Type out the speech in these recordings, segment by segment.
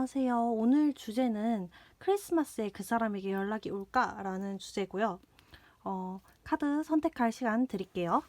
안녕하세요. 오늘 주제는 크리스마스에 그 사람에게 연락이 올까라는 주제고요. 카드 선택할 시간 드릴게요.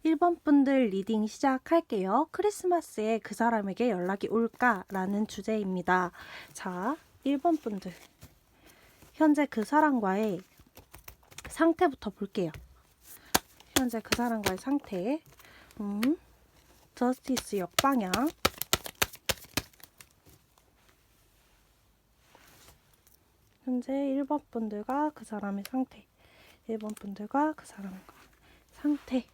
1번 분들 리딩 시작할게요. 크리스마스에 그 사람에게 연락이 올까라는 주제입니다. 자, 1번 분들. 현재 그 사람과의 상태부터 볼게요. 현재 그 사람과의 상태. 저스티스 역방향. 현재 1번 분들과 그 사람의 상태. 1번 분들과 그 사람의 상태.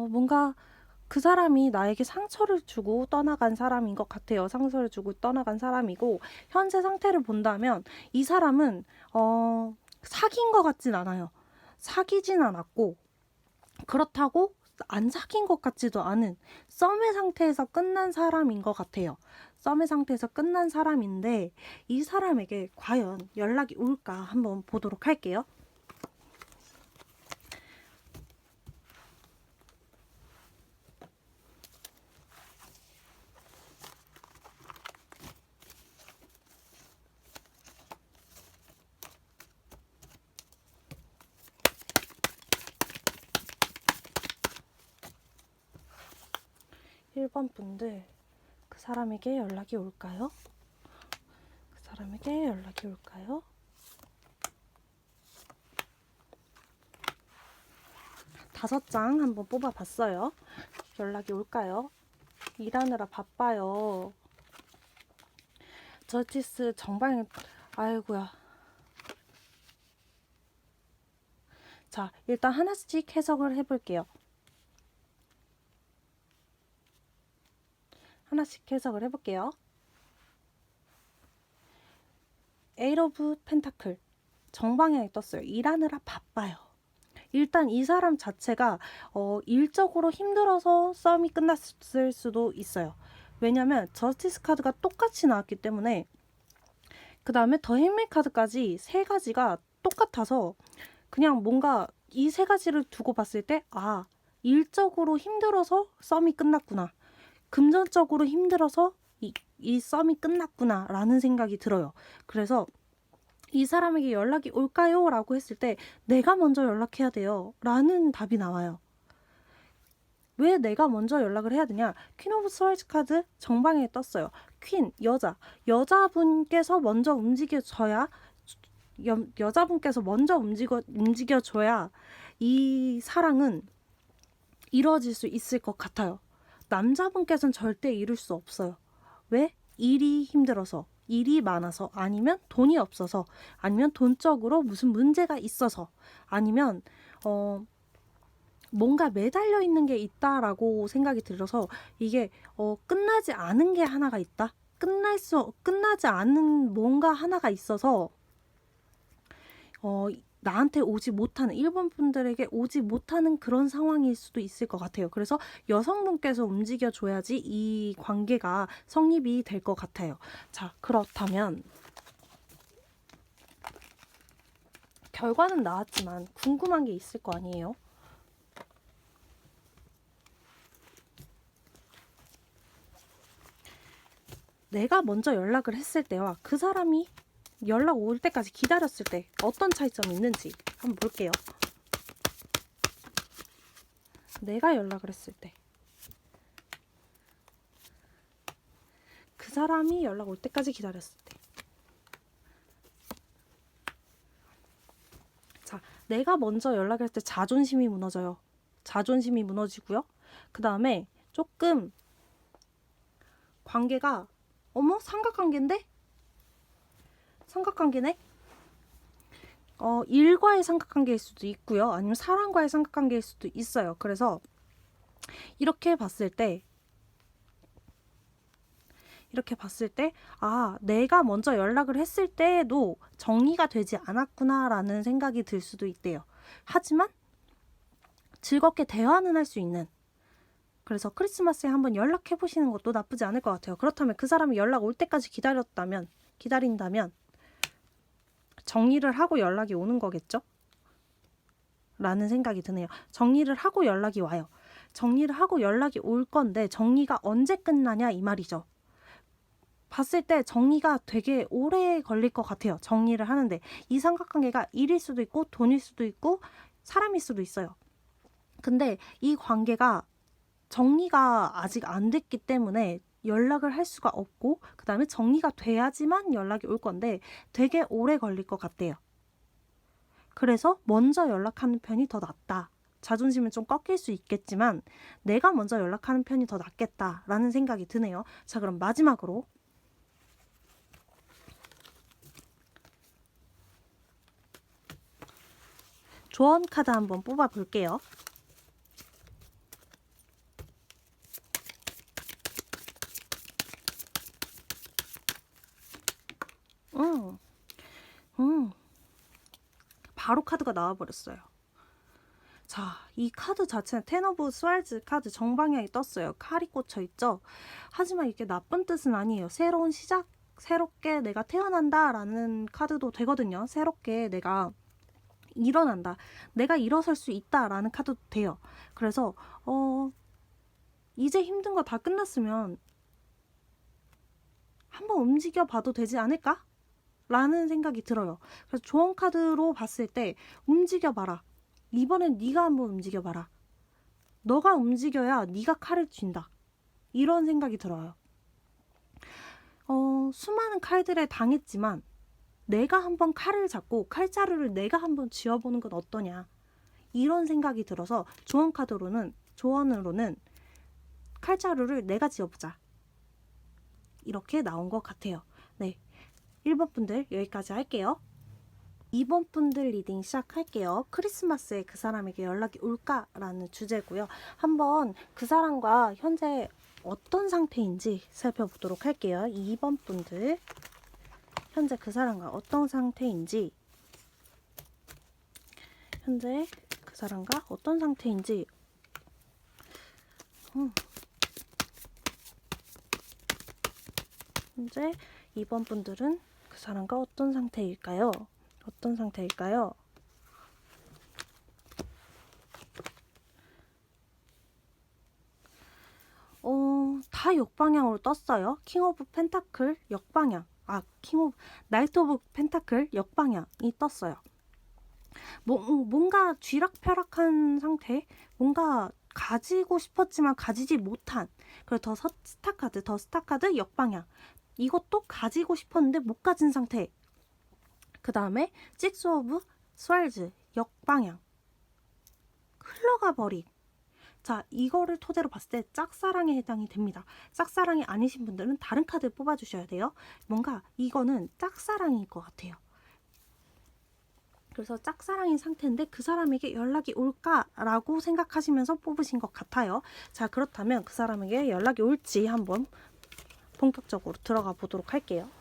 뭔가 그 사람이 나에게 상처를 주고 떠나간 사람인 것 같아요. 상처를 주고 떠나간 사람이고, 현재 상태를 본다면 이 사람은 사귄 것 같진 않아요. 사귀진 않았고, 그렇다고 안 사귄 것 같지도 않은 썸의 상태에서 끝난 사람인 것 같아요. 썸의 상태에서 끝난 사람인데, 이 사람에게 과연 연락이 올까 한번 보도록 할게요. 1번 분들, 그 사람에게 연락이 올까요? 그 사람에게 연락이 올까요? 다섯 장 한번 뽑아봤어요. 연락이 올까요? 일하느라 바빠요. 저스티스 정방, 아이고야. 자, 일단 하나씩 해석을 해볼게요. 하나씩 해석을 해볼게요. 에잇 오브 펜타클 정방향에 떴어요. 일하느라 바빠요. 일단 이 사람 자체가 일적으로 힘들어서 썸이 끝났을 수도 있어요. 왜냐면 저스티스 카드가 똑같이 나왔기 때문에. 그 다음에 더 행맨 카드까지 세 가지가 똑같아서 그냥 뭔가 이 세 가지를 두고 봤을 때, 아, 일적으로 힘들어서 썸이 끝났구나, 금전적으로 힘들어서 이 썸이 끝났구나 라는 생각이 들어요. 그래서 이 사람에게 연락이 올까요? 라고 했을 때 내가 먼저 연락해야 돼요 라는 답이 나와요. 왜 내가 먼저 연락을 해야 되냐? 퀸 오브 스월즈 카드 정방에 떴어요. 퀸, 여자분께서 먼저 움직여줘야, 여자분께서 먼저 움직여줘야 이 사랑은 이루어질 수 있을 것 같아요. 남자분께서는 절대 이룰 수 없어요. 왜? 일이 힘들어서, 일이 많아서, 아니면 돈이 없어서, 아니면 돈적으로 무슨 문제가 있어서, 아니면 뭔가 매달려 있는 게 있다라고 생각이 들어서, 이게 끝나지 않은 게 하나가 있다. 끝나지 않은 뭔가 하나가 있어서 나한테 오지 못하는, 일본 분들에게 오지 못하는 그런 상황일 수도 있을 것 같아요. 그래서 여성분께서 움직여줘야지 이 관계가 성립이 될 것 같아요. 자, 그렇다면 결과는 나왔지만 궁금한 게 있을 거 아니에요? 내가 먼저 연락을 했을 때와 그 사람이 연락 올 때까지 기다렸을 때 어떤 차이점이 있는지 한번 볼게요. 내가 연락을 했을 때, 그 사람이 연락 올 때까지 기다렸을 때. 자, 내가 먼저 연락할 때 자존심이 무너져요. 자존심이 무너지고요. 그 다음에 조금 관계가, 어머, 삼각관계인데? 삼각관계네? 일과의 삼각관계일 수도 있고요. 아니면 사람과의 삼각관계일 수도 있어요. 그래서 이렇게 봤을 때, 아, 내가 먼저 연락을 했을 때에도 정리가 되지 않았구나라는 생각이 들 수도 있대요. 하지만 즐겁게 대화는 할 수 있는, 그래서 크리스마스에 한번 연락해 보시는 것도 나쁘지 않을 것 같아요. 그렇다면 그 사람이 연락 올 때까지 기다린다면 정리를 하고 연락이 오는 거겠죠? 라는 생각이 드네요. 정리를 하고 연락이 와요. 정리를 하고 연락이 올 건데 정리가 언제 끝나냐 이 말이죠. 봤을 때 정리가 되게 오래 걸릴 것 같아요. 정리를 하는데 이 삼각관계가 일일 수도 있고 돈일 수도 있고 사람일 수도 있어요. 근데 이 관계가 정리가 아직 안 됐기 때문에 연락을 할 수가 없고 그 다음에 정리가 돼야지만 연락이 올 건데 되게 오래 걸릴 것 같대요. 그래서 먼저 연락하는 편이 더 낫다. 자존심은 좀 꺾일 수 있겠지만 내가 먼저 연락하는 편이 더 낫겠다라는 생각이 드네요. 자, 그럼 마지막으로 조언 카드 한번 뽑아 볼게요. 음, 바로 카드가 나와버렸어요. 자, 이 카드 자체는 텐 오브 스왈즈 카드 정방향이 떴어요. 칼이 꽂혀 있죠. 하지만 이게 나쁜 뜻은 아니에요. 새로운 시작, 새롭게 내가 태어난다 라는 카드도 되거든요. 새롭게 내가 일어난다, 내가 일어설 수 있다 라는 카드도 돼요. 그래서 이제 힘든 거 다 끝났으면 한번 움직여 봐도 되지 않을까? 라는 생각이 들어요. 그래서 조언 카드로 봤을 때 움직여 봐라. 이번엔 네가 한번 움직여 봐라. 너가 움직여야 네가 칼을 쥔다. 이런 생각이 들어요. 수많은 칼들에 당했지만 내가 한번 칼을 잡고 칼자루를 내가 한번 쥐어보는 건 어떠냐. 이런 생각이 들어서 조언으로는 칼자루를 내가 쥐어보자. 이렇게 나온 것 같아요. 네, 1번 분들 여기까지 할게요. 2번 분들 리딩 시작할게요. 크리스마스에 그 사람에게 연락이 올까라는 주제고요. 한번 그 사람과 현재 어떤 상태인지 살펴보도록 할게요. 2번 분들 현재 그 사람과 어떤 상태인지 현재 현재 2번 분들은 그 사람과 어떤 상태일까요? 다 역방향으로 떴어요. 킹 오브 펜타클 역방향. 나이트 오브 펜타클 역방향이 떴어요. 뭔가 쥐락펴락한 상태, 뭔가 가지고 싶었지만 가지지 못한, 그리고 더 스타카드 역방향. 이것도 가지고 싶었는데 못 가진 상태. 그 다음에 식스 오브 스왈즈 역방향. 흘러가 버린. 자, 이거를 토대로 봤을 때 짝사랑에 해당이 됩니다. 짝사랑이 아니신 분들은 다른 카드 뽑아주셔야 돼요. 뭔가 이거는 짝사랑일 것 같아요. 그래서 짝사랑인 상태인데 그 사람에게 연락이 올까라고 생각하시면서 뽑으신 것 같아요. 자, 그렇다면 그 사람에게 연락이 올지 한번 본격적으로 들어가 보도록 할게요.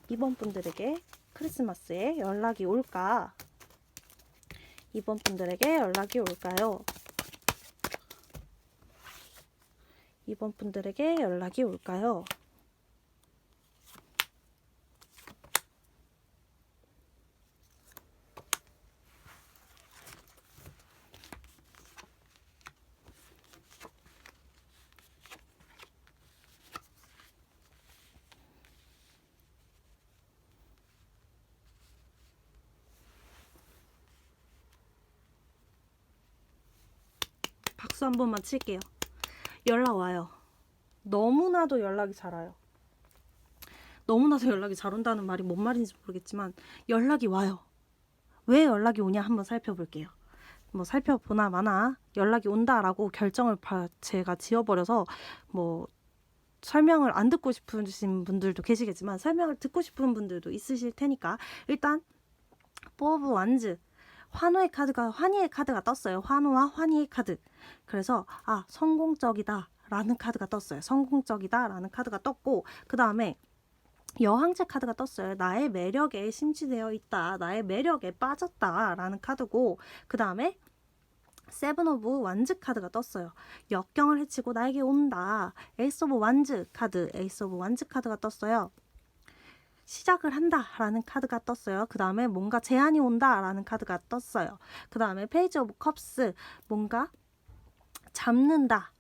이번 분들에게 크리스마스에 연락이 올까? 이번 분들에게 연락이 올까요? 이번 분들에게 연락이 올까요? 박수 한 번만 칠게요. 연락 와요. 너무나도 연락이 잘 와요. 너무나도 연락이 잘 온다는 말이 뭔 말인지 모르겠지만 연락이 와요. 왜 연락이 오냐 한번 살펴볼게요. 뭐 살펴보나 마나 연락이 온다라고 결정을 제가 지어버려서 뭐 설명을 안 듣고 싶으신 분들도 계시겠지만 설명을 듣고 싶은 분들도 있으실 테니까 일단 포 오브 완즈. 환희의 카드가 떴어요. 환호와 환희의 카드. 그래서 성공적이다 라는 카드가 떴어요. 성공적이다 라는 카드가 떴고, 그 다음에 여왕제 카드가 떴어요. 나의 매력에 심취되어 있다. 나의 매력에 빠졌다 라는 카드고, 그 다음에 세븐 오브 완즈 카드가 떴어요. 역경을 헤치고 나에게 온다. 에이스 오브 완즈 카드. 에이스 오브 완즈 카드가 떴어요. 시작을 한다 라는 카드가 떴어요. 그 다음에 뭔가 제안이 온다 라는 카드가 떴어요. 그 다음에 페이지 오브 컵스. 뭔가 잡는다.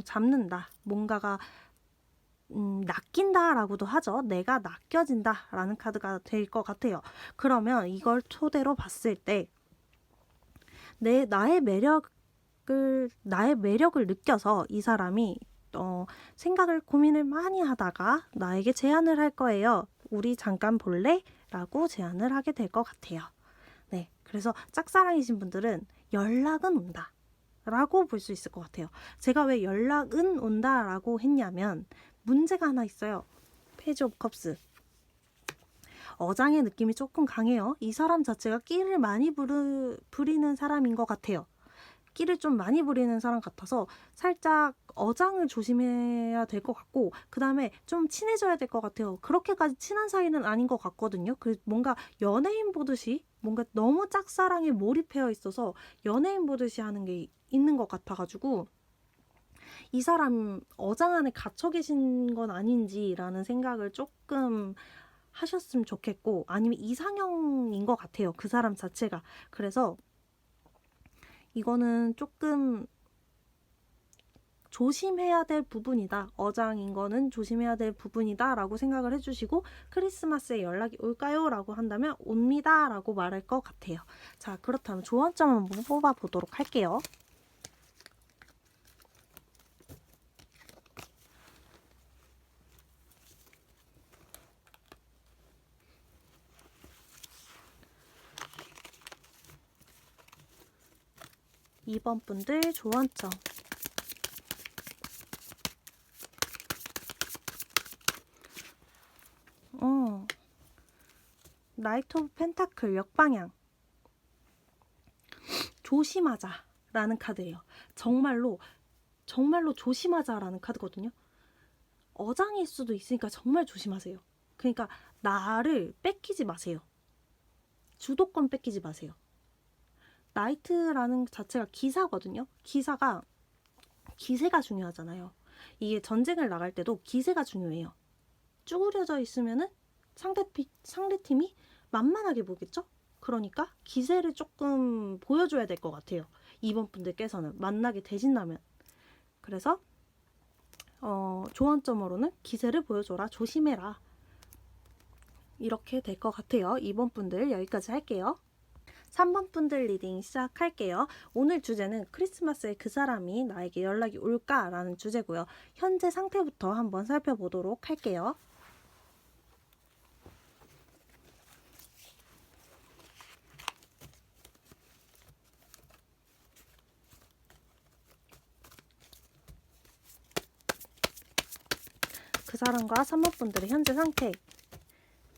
잡는다. 뭔가가 낚인다 라고도 하죠. 내가 낚여진다 라는 카드가 될 것 같아요. 그러면 이걸 토대로 봤을 때 나의 매력을 느껴서 이 사람이 생각을 고민을 많이 하다가 나에게 제안을 할 거예요. 우리 잠깐 볼래? 라고 제안을 하게 될 것 같아요. 네, 그래서 짝사랑이신 분들은 연락은 온다 라고 볼 수 있을 것 같아요. 제가 왜 연락은 온다 라고 했냐면 문제가 하나 있어요. 페이지 오브 컵스. 어장의 느낌이 조금 강해요. 이 사람 자체가 끼를 많이 부리는 사람인 것 같아요. 끼를 좀 많이 부리는 사람 같아서 살짝 어장을 조심해야 될 것 같고, 그 다음에 좀 친해져야 될 것 같아요. 그렇게까지 친한 사이는 아닌 것 같거든요. 뭔가 연예인 보듯이 뭔가 너무 짝사랑에 몰입해 있어서 연예인 보듯이 하는 게 있는 것 같아가지고 이 사람 어장 안에 갇혀 계신 건 아닌지라는 생각을 조금 하셨으면 좋겠고, 아니면 이상형인 것 같아요. 그 사람 자체가. 그래서 이거는 조금 조심해야 될 부분이다. 어장인 거는 조심해야 될 부분이다 라고 생각을 해주시고, 크리스마스에 연락이 올까요? 라고 한다면 옵니다 라고 말할 것 같아요. 자, 그렇다면 조언점 한번 뽑아보도록 할게요. 이번 분들 조언점. 나이트 오브 펜타클 역방향. 조심하자 라는 카드예요. 정말로 조심하자라는 카드거든요. 어장일 수도 있으니까 정말 조심하세요. 그러니까 나를 뺏기지 마세요. 주도권 뺏기지 마세요. 나이트라는 자체가 기사거든요. 기세가 중요하잖아요. 이게 전쟁을 나갈 때도 기세가 중요해요. 쭈그려져 있으면은 상대팀이 만만하게 보겠죠? 그러니까 기세를 조금 보여줘야 될 것 같아요. 이번 분들께서는 만나게 되신다면. 그래서 조언점으로는 기세를 보여줘라, 조심해라, 이렇게 될 것 같아요. 이번 분들 여기까지 할게요. 3번 분들 리딩 시작할게요. 오늘 주제는 크리스마스에 그 사람이 나에게 연락이 올까? 라는 주제고요. 현재 상태부터 한번 살펴보도록 할게요. 그 사람과 3번 분들의 현재 상태.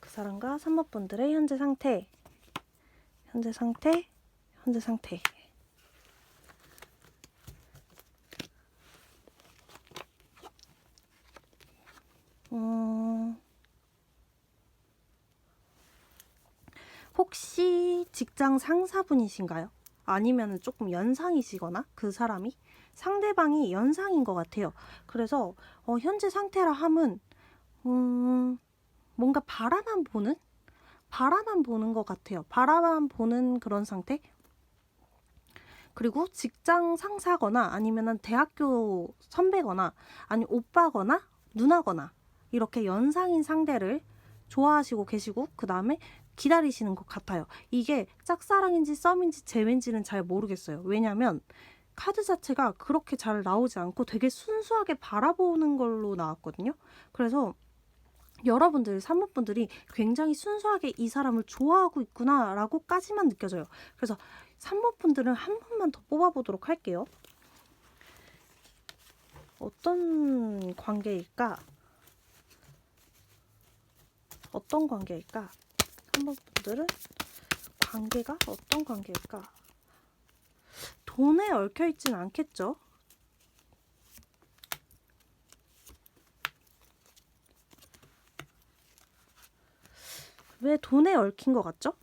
그 사람과 3번 분들의 현재 상태. 현재 상태. 혹시 직장 상사분이신가요? 아니면 조금 연상이시거나 그 사람이 상대방이 연상인 것 같아요. 그래서 현재 상태라 함은 뭔가 바라만 보는 것 같아요. 바라만 보는 그런 상태. 그리고 직장 상사거나 아니면 대학교 선배거나 아니 오빠거나 누나거나 이렇게 연상인 상대를 좋아하시고 계시고, 그 다음에 기다리시는 것 같아요. 이게 짝사랑인지 썸인지 재회인지는 잘 모르겠어요. 왜냐면 카드 자체가 그렇게 잘 나오지 않고 되게 순수하게 바라보는 걸로 나왔거든요. 그래서 여러분들, 3번 분들이 굉장히 순수하게 이 사람을 좋아하고 있구나 라고까지만 느껴져요. 그래서 3번 분들은 한 번만 더 뽑아보도록 할게요. 어떤 관계일까? 3번 분들은 관계가 어떤 관계일까? 돈에 얽혀있진 않겠죠? 왜 돈에 얽힌 것 같죠?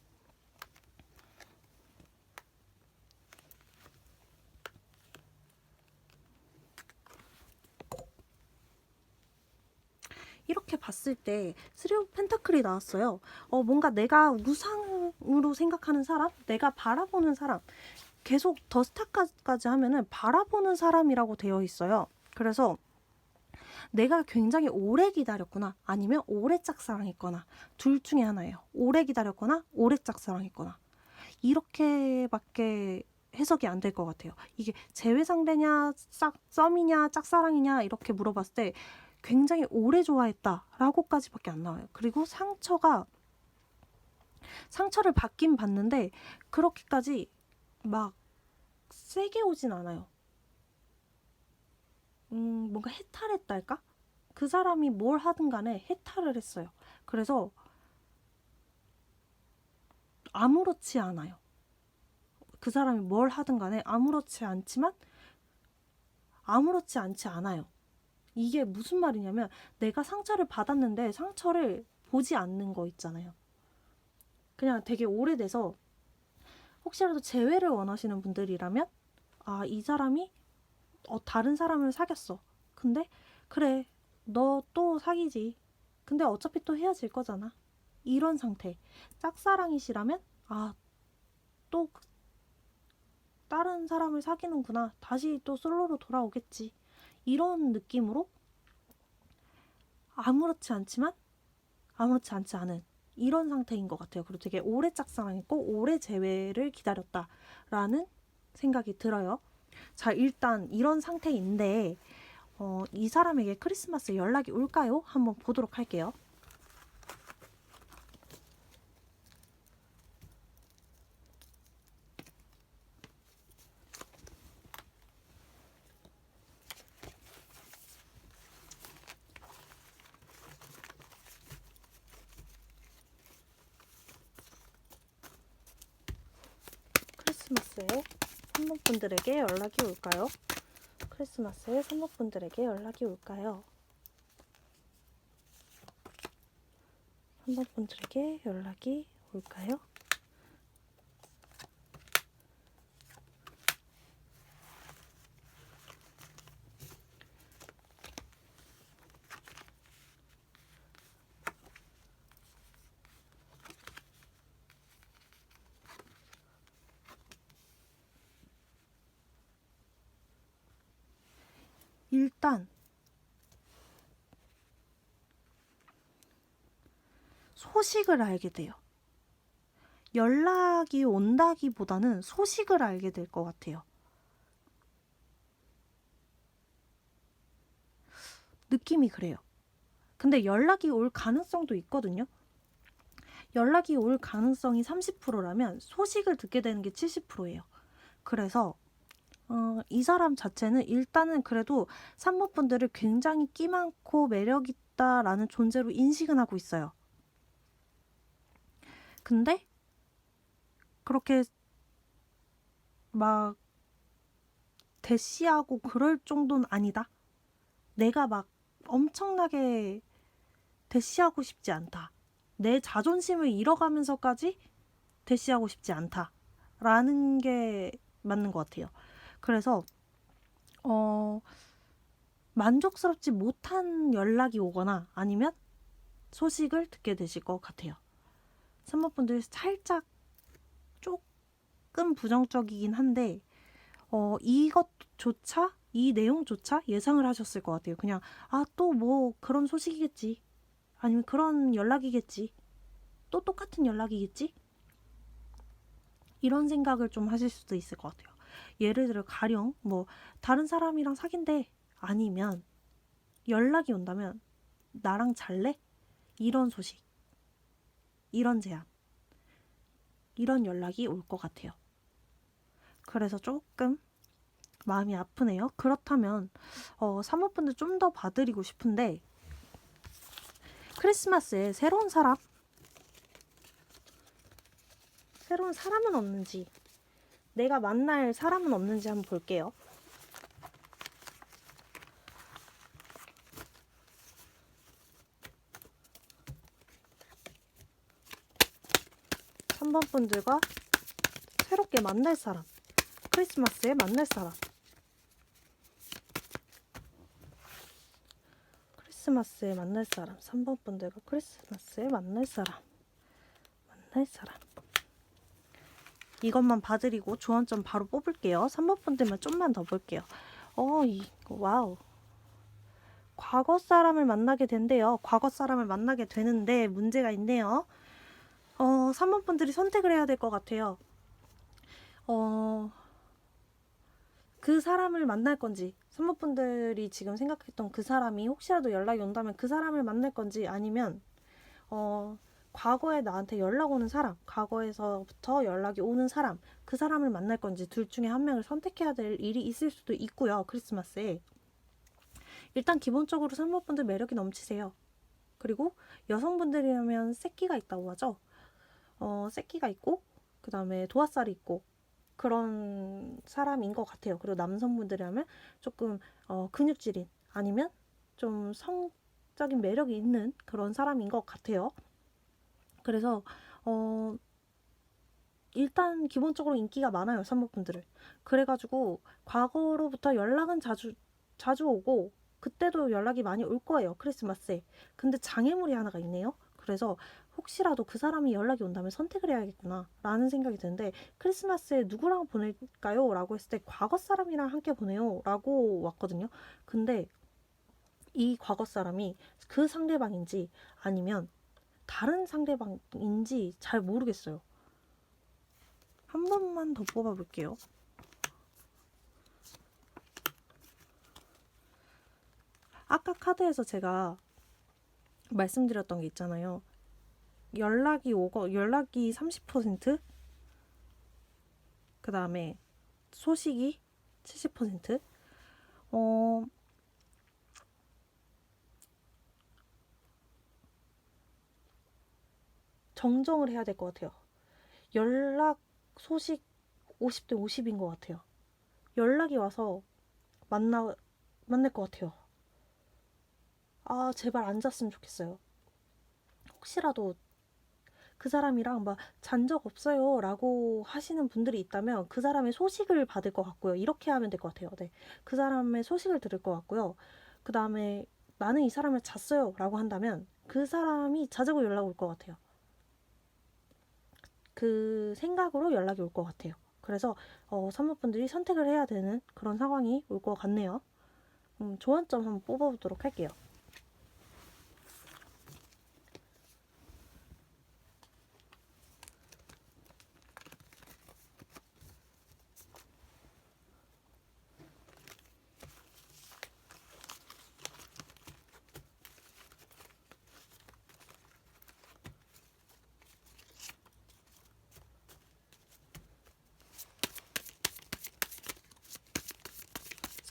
이렇게 봤을 때 쓰리 오브 펜타클이 나왔어요. 뭔가 내가 우상으로 생각하는 사람, 내가 바라보는 사람, 계속 더 스타까지 하면은 바라보는 사람이라고 되어 있어요. 그래서 내가 굉장히 오래 기다렸거나 아니면 오래 짝사랑했거나 둘 중에 하나예요. 오래 기다렸거나 오래 짝사랑했거나 이렇게밖에 해석이 안 될 것 같아요. 이게 재회 상대냐, 썸이냐, 짝사랑이냐 이렇게 물어봤을 때 굉장히 오래 좋아했다라고까지밖에 안 나와요. 그리고 상처를 받긴 받는데 그렇게까지 막 세게 오진 않아요. 뭔가 해탈했달까? 그 사람이 뭘 하든 간에 해탈을 했어요. 그래서 아무렇지 않아요. 그 사람이 뭘 하든 간에 아무렇지 않지만 아무렇지 않지 않아요. 이게 무슨 말이냐면 내가 상처를 받았는데 상처를 보지 않는 거 있잖아요. 그냥 되게 오래돼서 혹시라도 재회를 원하시는 분들이라면 이 사람이 다른 사람을 사귀었어. 근데 그래 너 또 사귀지. 근데 어차피 또 헤어질 거잖아. 이런 상태. 짝사랑이시라면 또 다른 사람을 사귀는구나. 다시 또 솔로로 돌아오겠지. 이런 느낌으로 아무렇지 않지만 아무렇지 않지 않은 이런 상태인 것 같아요. 그리고 되게 오래 짝사랑했고 오래 재회를 기다렸다라는 생각이 들어요. 자, 일단 이런 상태인데 이 사람에게 크리스마스에 연락이 올까요? 한번 보도록 할게요. 크리스마스에 선모분들에게 연락이 올까요? 크리스마스에 선모분들에게 연락이 올까요? 선모분들에게 연락이 올까요? 일단 소식을 알게 돼요. 연락이 온다기보다는 소식을 알게 될 것 같아요. 느낌이 그래요. 근데 연락이 올 가능성도 있거든요. 연락이 올 가능성이 30%라면 소식을 듣게 되는 게 70%예요. 그래서 이 사람 자체는 일단은 그래도 산모분들을 굉장히 끼 많고 매력 있다라는 존재로 인식은 하고 있어요. 근데 그렇게 막 대시하고 그럴 정도는 아니다. 내가 막 엄청나게 대시하고 싶지 않다. 내 자존심을 잃어가면서까지 대시하고 싶지 않다. 라는 게 맞는 것 같아요. 그래서 만족스럽지 못한 연락이 오거나 아니면 소식을 듣게 되실 것 같아요. 산모분들 살짝 조금 부정적이긴 한데 이것조차 이 내용조차 예상을 하셨을 것 같아요. 그냥 또 뭐 그런 소식이겠지. 아니면 그런 연락이겠지. 또 똑같은 연락이겠지. 이런 생각을 좀 하실 수도 있을 것 같아요. 예를 들어 가령 뭐 다른 사람이랑 사귄대 아니면 연락이 온다면 나랑 잘래? 이런 소식, 이런 제안, 이런 연락이 올 것 같아요. 그래서 조금 마음이 아프네요. 그렇다면 사모분들 좀 더 봐드리고 싶은데 크리스마스에 새로운 사람 새로운 사람은 없는지, 내가 만날 사람은 없는지 한번 볼게요. 삼 번 분들과 새롭게 만날 사람, 크리스마스에 만날 사람, 크리스마스에 만날 사람, 3번 분들과 크리스마스에 만날 사람, 이것만 봐드리고 조언점 바로 뽑을게요. 3번 분들만 좀만 더 볼게요. 와우. 과거 사람을 만나게 된대요. 과거 사람을 만나게 되는데 문제가 있네요. 3번 분들이 선택을 해야 될 것 같아요. 그 사람을 만날 건지, 3번 분들이 지금 생각했던 그 사람이 혹시라도 연락이 온다면 그 사람을 만날 건지, 아니면 과거에 나한테 연락 오는 사람, 과거에서부터 연락이 오는 사람, 그 사람을 만날 건지 둘 중에 한 명을 선택해야 될 일이 있을 수도 있고요. 크리스마스에. 일단 기본적으로 3번 분들 매력이 넘치세요. 그리고 여성분들이라면 새끼가 있다고 하죠. 새끼가 있고, 그 다음에 도화살이 있고, 그런 사람인 것 같아요. 그리고 남성분들이라면 조금 근육질인, 아니면 좀 성적인 매력이 있는 그런 사람인 것 같아요. 그래서 일단 기본적으로 인기가 많아요. 3번 분들은. 그래가지고 과거로부터 연락은 자주 오고, 그때도 연락이 많이 올 거예요. 크리스마스에. 근데 장애물이 하나가 있네요. 그래서 혹시라도 그 사람이 연락이 온다면 선택을 해야겠구나 라는 생각이 드는데, 크리스마스에 누구랑 보낼까요? 라고 했을 때 과거 사람이랑 함께 보내요 라고 왔거든요. 근데 이 과거 사람이 그 상대방인지 아니면 다른 상대방인지 잘 모르겠어요. 한 번만 더 뽑아볼게요. 아까 카드에서 제가 말씀드렸던 게 있잖아요. 연락이 30%, 그 다음에 소식이 70%. 정정을 해야 될 것 같아요. 연락, 소식 50대 50인 것 같아요. 연락이 와서 만날 것 같아요. 제발 안 잤으면 좋겠어요. 혹시라도 그 사람이랑 막 잔 적 없어요 라고 하시는 분들이 있다면 그 사람의 소식을 받을 것 같고요. 이렇게 하면 될 것 같아요. 네. 그 사람의 소식을 들을 것 같고요. 그 다음에 나는 이 사람을 잤어요 라고 한다면 그 사람이 자자고 연락 올 것 같아요. 그 생각으로 연락이 올 것 같아요. 그래서 산모분들이 선택을 해야 되는 그런 상황이 올 것 같네요. 조언점 한번 뽑아보도록 할게요.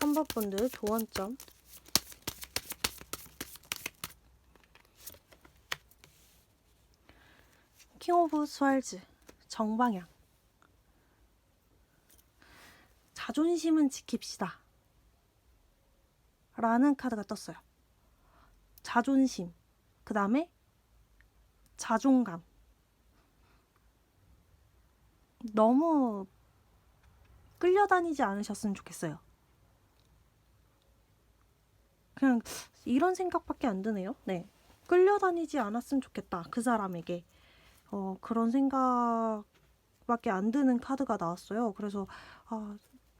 3번 분들 조언점. 킹 오브 스왈즈 정방향. 자존심은 지킵시다 라는 카드가 떴어요. 자존심, 그 다음에 자존감. 너무 끌려다니지 않으셨으면 좋겠어요. 그냥 이런 생각밖에 안 드네요. 네. 끌려다니지 않았으면 좋겠다. 그 사람에게. 그런 생각밖에 안 드는 카드가 나왔어요. 그래서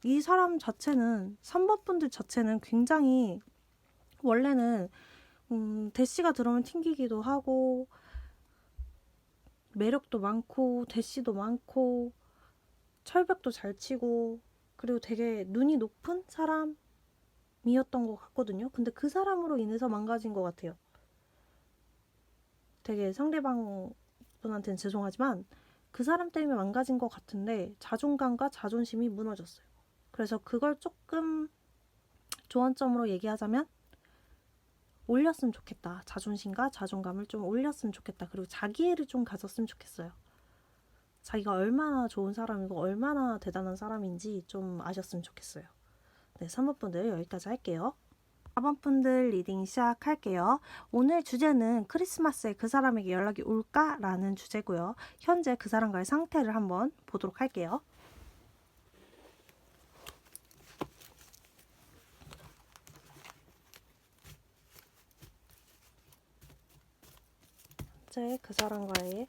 이 사람 자체는, 3번 분들 자체는 굉장히 원래는 대시가 들어오면 튕기기도 하고 매력도 많고 대시도 많고 철벽도 잘 치고, 그리고 되게 눈이 높은 사람이었던 것 같거든요. 근데 그 사람으로 인해서 망가진 것 같아요. 되게 상대방 분한테는 죄송하지만 그 사람 때문에 망가진 것 같은데 자존감과 자존심이 무너졌어요. 그래서 그걸 조금 조언점으로 얘기하자면 올렸으면 좋겠다. 자존심과 자존감을 좀 올렸으면 좋겠다. 그리고 자기애를 좀 가졌으면 좋겠어요. 자기가 얼마나 좋은 사람이고 얼마나 대단한 사람인지 좀 아셨으면 좋겠어요. 네, 3번 분들 여기까지 할게요. 4번 분들 리딩 시작할게요. 오늘 주제는 크리스마스에 그 사람에게 연락이 올까? 라는 주제고요. 현재 그 사람과의 상태를 한번 보도록 할게요. 현재 그 사람과의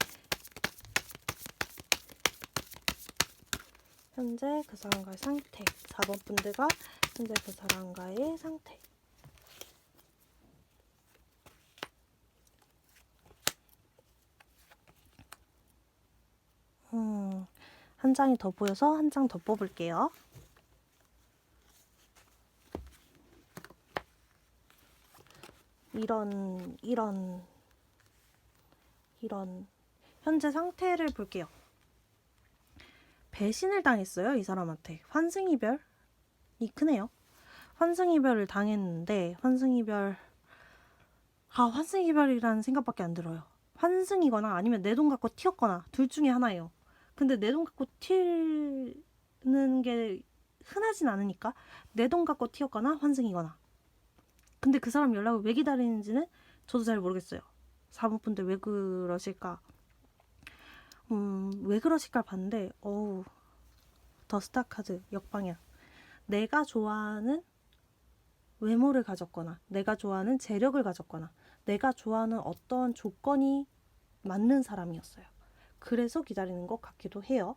상태. 4번 분들과 현재 그 사람과의 상태. 한 장이 더 보여서 한 장 더 뽑을게요. 이런 현재 상태를 볼게요. 배신을 당했어요, 이 사람한테. 환승이별이 크네요. 환승이별을 당했는데 환승이별이라는 생각밖에 안 들어요. 환승이거나 아니면 내 돈 갖고 튀었거나 둘 중에 하나예요. 근데 내 돈 갖고 튀는 게 흔하진 않으니까 내 돈 갖고 튀었거나 환승이거나. 근데 그 사람 연락을 왜 기다리는지는 저도 잘 모르겠어요. 4번 분들 왜 그러실까? 왜 그러실까 봤는데 더 스타 카드 역방향. 내가 좋아하는 외모를 가졌거나 내가 좋아하는 재력을 가졌거나 내가 좋아하는 어떤 조건이 맞는 사람이었어요. 그래서 기다리는 것 같기도 해요.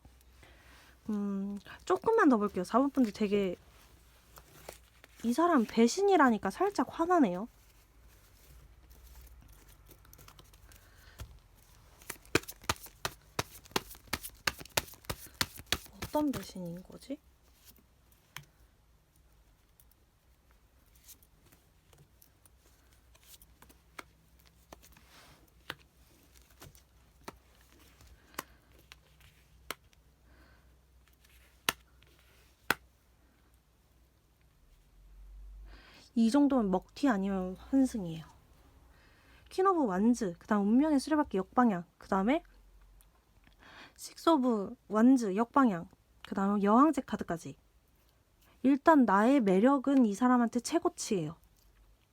조금만 더 볼게요. 4번 분들 되게 이 사람 배신이라니까 살짝 화나네요. 어떤 배신인 거지? 이 정도면 먹튀 아니면 환승이에요. 퀸 오브 완즈, 그 다음 운명의 수레바퀴 역방향, 그 다음에 식스 오브 완즈 역방향, 그 다음에 여왕제 카드까지. 일단 나의 매력은 이 사람한테 최고치예요.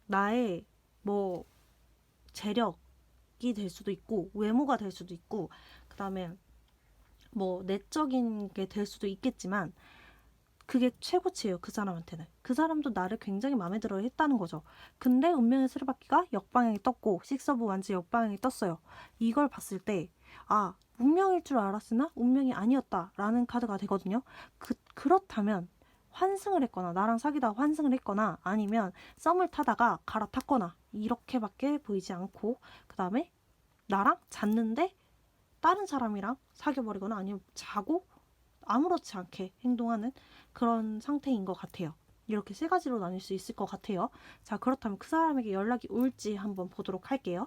나의 재력이 될 수도 있고 외모가 될 수도 있고 그 다음에 내적인 게 될 수도 있겠지만 그게 최고치예요. 그 사람한테는. 그 사람도 나를 굉장히 마음에 들어 했다는 거죠. 근데 운명의 수레바퀴가 역방향이 떴고 식스 오브 완즈 역방향이 떴어요. 이걸 봤을 때 운명일 줄 알았으나 운명이 아니었다 라는 카드가 되거든요. 그렇다면 환승을 했거나 나랑 사귀다가 환승을 했거나 아니면 썸을 타다가 갈아탔거나 이렇게밖에 보이지 않고 그 다음에 나랑 잤는데 다른 사람이랑 사귀어버리거나 아니면 자고 아무렇지 않게 행동하는 그런 상태인 것 같아요. 이렇게 세 가지로 나뉠 수 있을 것 같아요. 자, 그렇다면 그 사람에게 연락이 올지 한번 보도록 할게요.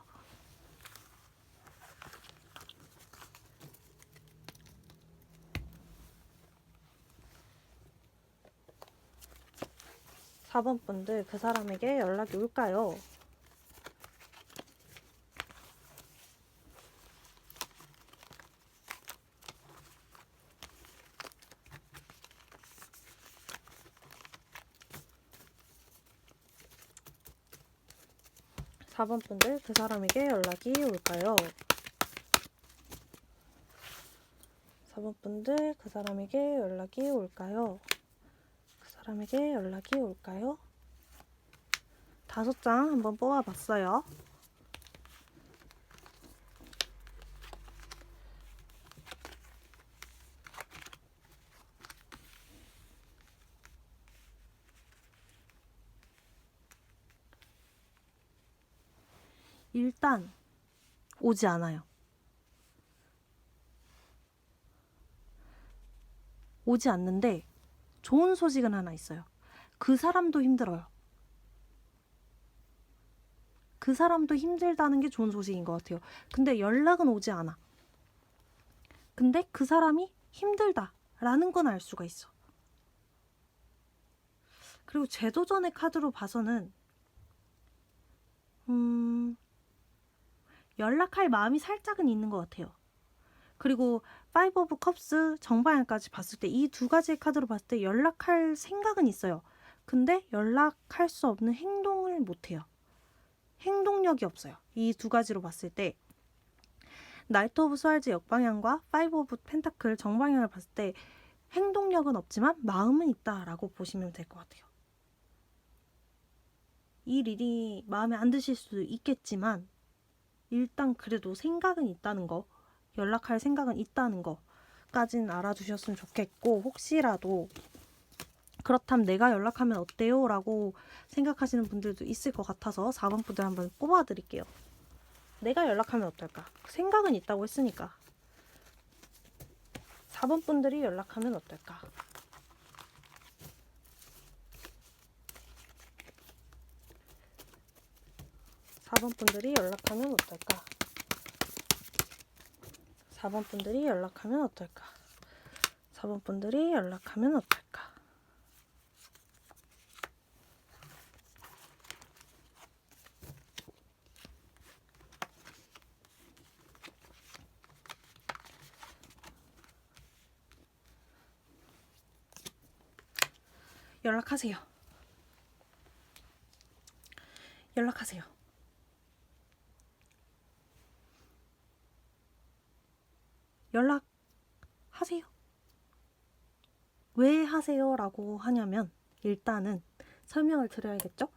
(4번) 분들 그 사람에게 연락이 올까요? (4번) 분들 그 사람에게 연락이 올까요? (4번) 분들 그 사람에게 연락이 올까요? 그 사람에게 연락이 올까요? 5장 한번 뽑아봤어요. 일단 오지 않아요. 오지 않는데 좋은 소식은 하나 있어요. 그 사람도 힘들어요. 그 사람도 힘들다는 게 좋은 소식인 것 같아요. 근데 연락은 오지 않아. 근데 그 사람이 힘들다라는 건 알 수가 있어. 그리고 재도전의 카드로 봐서는 연락할 마음이 살짝은 있는 것 같아요. 그리고 파이브 오브 컵스 정방향까지 봤을 때 이 두 가지의 카드로 봤을 때 연락할 생각은 있어요. 근데 연락할 수 없는 행동을 못해요. 행동력이 없어요. 이 두 가지로 봤을 때 나이트 오브 스왈즈 역방향과 파이브 오브 펜타클 정방향을 봤을 때 행동력은 없지만 마음은 있다라고 보시면 될 것 같아요. 이 릴이 마음에 안 드실 수도 있겠지만 일단 그래도 생각은 있다는 거, 연락할 생각은 있다는 거까지는 알아두셨으면 좋겠고, 혹시라도 그렇다면 내가 연락하면 어때요? 라고 생각하시는 분들도 있을 것 같아서 4번 분들 한번 뽑아드릴게요. 내가 연락하면 어떨까? 생각은 있다고 했으니까 4번 분들이 연락하면 어떨까? (4번) 분들이 연락하면 어떨까? 4번 분들이 연락하면 어떨까? 4번 분들이 연락하면 어떨까? 연락하세요. 연락하세요. 연락하세요. 왜 하세요? 라고 하냐면 일단은 설명을 드려야겠죠?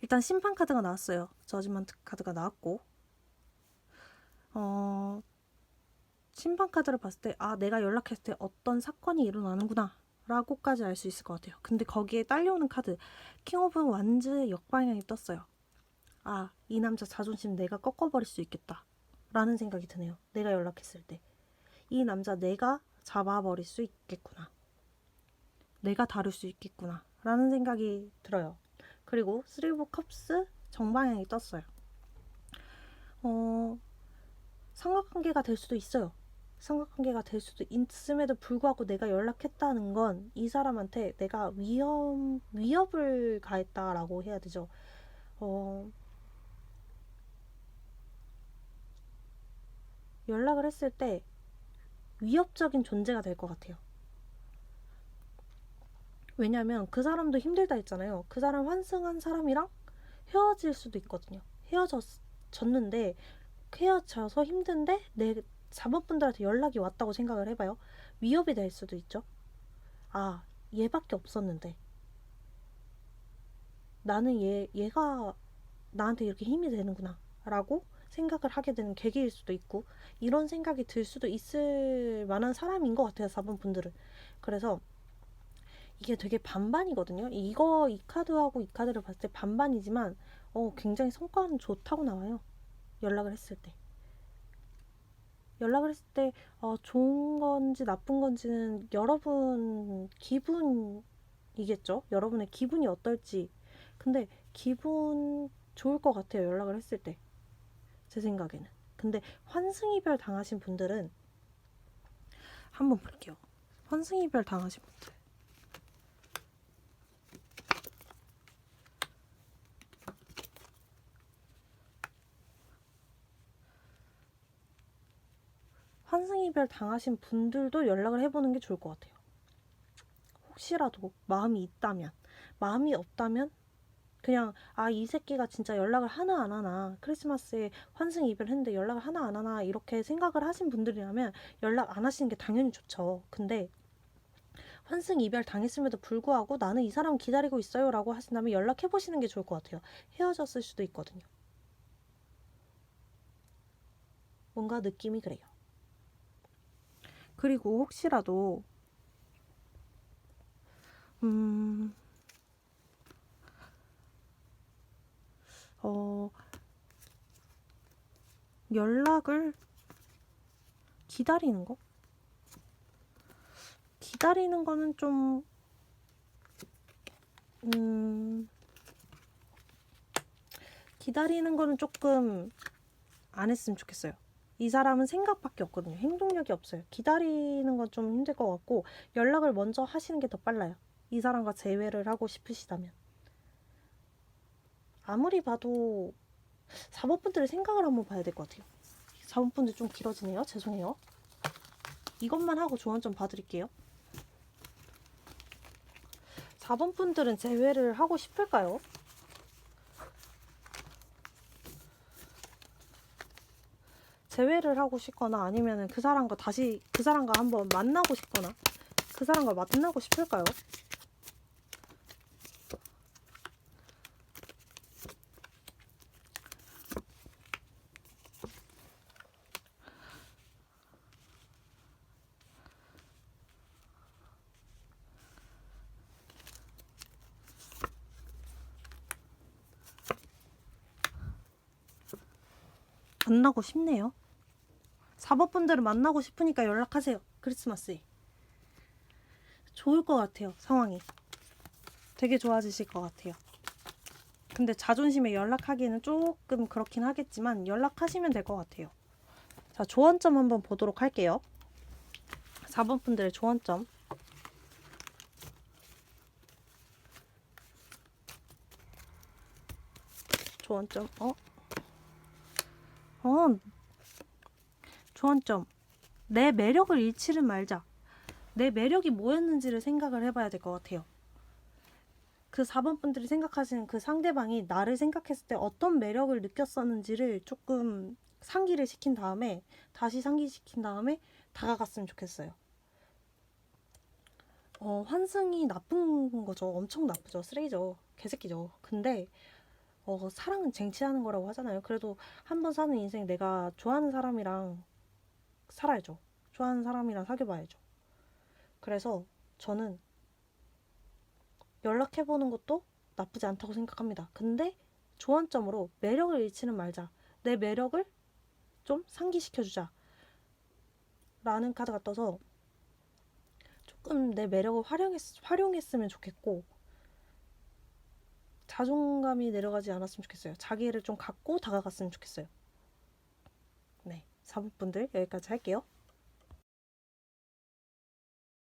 일단 심판 카드가 나왔어요. 저지먼트 카드가 나왔고 심판 카드를 봤을 때 내가 연락했을 때 어떤 사건이 일어나는구나 라고까지 알 수 있을 것 같아요. 근데 거기에 딸려오는 카드 킹 오브 완즈 역방향이 떴어요. 이 남자 자존심 내가 꺾어버릴 수 있겠다 라는 생각이 드네요. 내가 연락했을 때 이 남자 내가 잡아버릴 수 있겠구나, 내가 다룰 수 있겠구나 라는 생각이 들어요. 그리고 3 오브 컵스 정방향이 떴어요. 삼각관계가 될 수도 있어요. 삼각관계가 될 수도 있음에도 불구하고 내가 연락했다는 건 이 사람한테 내가 위협을 가했다라고 해야 되죠. 연락을 했을 때 위협적인 존재가 될 것 같아요. 왜냐면 그 사람도 힘들다 했잖아요. 그 사람 환승한 사람이랑 헤어질 수도 있거든요. 헤어졌는데 헤어져서 힘든데 내 자본분들한테 연락이 왔다고 생각을 해봐요. 위협이 될 수도 있죠. 얘밖에 없었는데 나는 얘가 나한테 이렇게 힘이 되는구나 라고 생각을 하게 되는 계기일 수도 있고, 이런 생각이 들 수도 있을 만한 사람인 것 같아요, 4번 분들은. 그래서 이게 되게 반반이거든요. 이 카드하고 이 카드를 봤을 때 반반이지만 굉장히 성과는 좋다고 나와요. 연락을 했을 때 좋은 건지 나쁜 건지는 여러분 기분이겠죠. 여러분의 기분이 어떨지. 근데 기분 좋을 것 같아요, 연락을 했을 때. 제 생각에는. 근데 환승이별 당하신 분들은 한번 볼게요. 환승이별 당하신 분들. 환승이별 당하신 분들도 연락을 해보는 게 좋을 것 같아요. 혹시라도 마음이 있다면. 마음이 없다면 그냥 이 새끼가 진짜 연락을 하나 안 하나, 크리스마스에 환승 이별했는데 연락을 하나 안 하나 이렇게 생각을 하신 분들이라면 연락 안 하시는 게 당연히 좋죠. 근데 환승 이별 당했음에도 불구하고 나는 이 사람 기다리고 있어요 라고 하신다면 연락해 보시는 게 좋을 것 같아요. 헤어졌을 수도 있거든요. 뭔가 느낌이 그래요. 그리고 혹시라도 연락을 기다리는 거? 기다리는 거는 좀 기다리는 거는 조금 안 했으면 좋겠어요. 이 사람은 생각밖에 없거든요. 행동력이 없어요. 기다리는 건 좀 힘들 것 같고 연락을 먼저 하시는 게 더 빨라요. 이 사람과 재회를 하고 싶으시다면. 아무리 봐도 4번분들의 생각을 한번 봐야 될 것 같아요. 4번분들 좀 길어지네요. 죄송해요. 이것만 하고 조언 좀 봐드릴게요. 4번 분들은 재회를 하고 싶을까요? 재회를 하고 싶거나 아니면 그 사람과 한번 만나고 싶거나 그 사람과 만나고 싶을까요? 만나고 싶네요. 4번 분들은 만나고 싶으니까 연락하세요. 크리스마스에. 좋을 것 같아요. 상황이. 되게 좋아지실 것 같아요. 근데 자존심에 연락하기에는 조금 그렇긴 하겠지만 연락하시면 될 것 같아요. 자, 조언점 한번 보도록 할게요. 4번 분들의 조언점. 조언점. 조언점. 내 매력을 잃지는 말자. 내 매력이 뭐였는지를 생각을 해봐야 될 것 같아요. 그 4번 분들이 생각하시는 그 상대방이 나를 생각했을 때 어떤 매력을 느꼈었는지를 조금 다시 상기시킨 다음에 다가갔으면 좋겠어요. 환승이 나쁜 거죠. 엄청 나쁘죠. 쓰레기죠. 개새끼죠. 근데 사랑은 쟁취하는 거라고 하잖아요. 그래도 한 번 사는 인생 내가 좋아하는 사람이랑 살아야죠. 좋아하는 사람이랑 사귀어봐야죠. 그래서 저는 연락해보는 것도 나쁘지 않다고 생각합니다. 근데 조언점으로 매력을 잃지는 말자. 내 매력을 좀 상기시켜주자. 라는 카드가 떠서 조금 내 매력을 활용했으면 좋겠고 자존감이 내려가지 않았으면 좋겠어요. 자기를 좀 갖고 다가갔으면 좋겠어요. 네, 4번분들 여기까지 할게요.